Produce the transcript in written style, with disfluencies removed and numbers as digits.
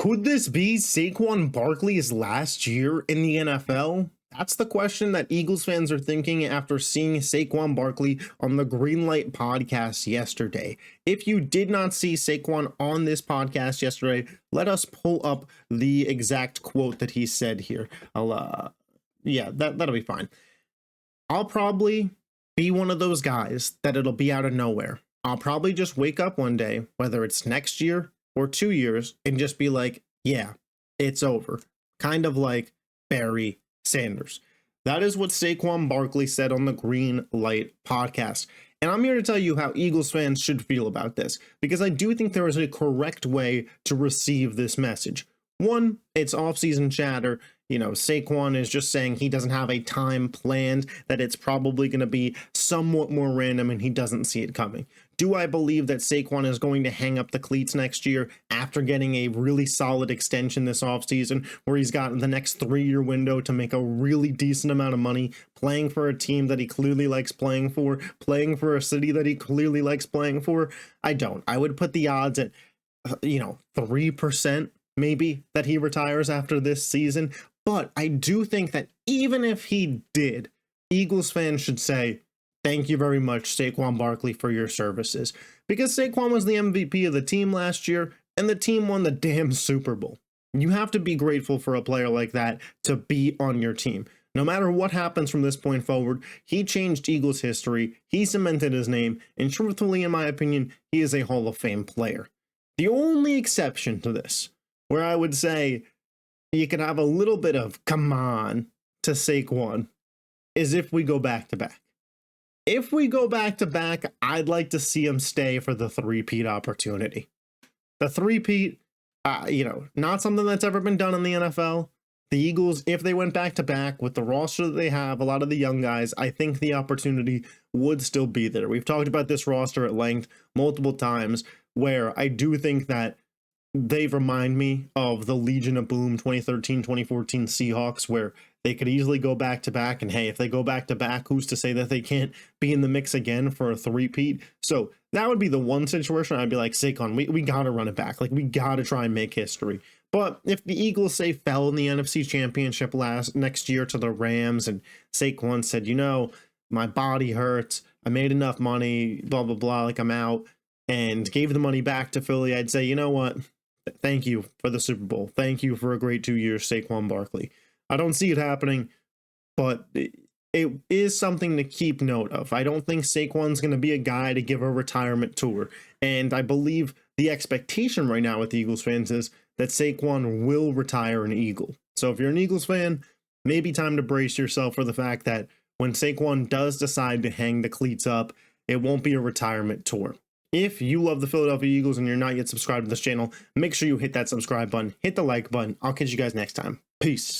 Could this be Saquon Barkley's last year in the NFL? That's the question that Eagles fans are thinking after seeing Saquon Barkley on the Greenlight podcast yesterday. If you did not see Saquon on this podcast yesterday, let us pull up the exact quote that he said here. That'll be fine. I'll probably be one of those guys that it'll be out of nowhere. I'll probably just wake up one day, whether it's next year or 2 years, and just be like, yeah, it's over. Kind of like Barry Sanders. That is what Saquon Barkley said on the Green Light podcast. And I'm here to tell you how Eagles fans should feel about this, because I do think there is a correct way to receive this message. One, it's offseason chatter. Saquon is just saying he doesn't have a time planned, that it's probably going to be somewhat more random and he doesn't see it coming. Do I believe that Saquon is going to hang up the cleats next year after getting a really solid extension this offseason, where he's got the next 3-year window to make a really decent amount of money, playing for a team that he clearly likes playing for a city that he clearly likes playing for? I don't. I would put the odds at, 3% maybe that he retires after this season. But I do think that even if he did, Eagles fans should say, thank you very much, Saquon Barkley, for your services. Because Saquon was the MVP of the team last year, and the team won the damn Super Bowl. You have to be grateful for a player like that to be on your team. No matter what happens from this point forward, he changed Eagles history, he cemented his name, and truthfully, in my opinion, he is a Hall of Fame player. The only exception to this, where I would say you can have a little bit of come on to Saquon, is if we go back to back. If we go back to back, I'd like to see him stay for the three-peat opportunity. The three-peat, not something that's ever been done in the NFL. The Eagles, if they went back to back with the roster that they have, a lot of the young guys, I think the opportunity would still be there. We've talked about this roster at length multiple times, where I do think that they remind me of the Legion of Boom 2013-2014 Seahawks, where they could easily go back to back. And hey, if they go back to back, who's to say that they can't be in the mix again for a three-peat? So that would be the one situation I'd be like, Saquon, we got to run it back. Like, we got to try and make history. But if the Eagles, say, fell in the NFC Championship next year to the Rams, and Saquon said, my body hurts, I made enough money, blah, blah, blah, like I'm out, and gave the money back to Philly, I'd say, you know what? Thank you for the Super Bowl. Thank you for a great 2 years, Saquon Barkley. I don't see it happening, but it is something to keep note of. I don't think Saquon's going to be a guy to give a retirement tour. And I believe the expectation right now with the Eagles fans is that Saquon will retire an Eagle. So if you're an Eagles fan, maybe time to brace yourself for the fact that when Saquon does decide to hang the cleats up, it won't be a retirement tour. If you love the Philadelphia Eagles and you're not yet subscribed to this channel, make sure you hit that subscribe button, hit the like button. I'll catch you guys next time. Peace.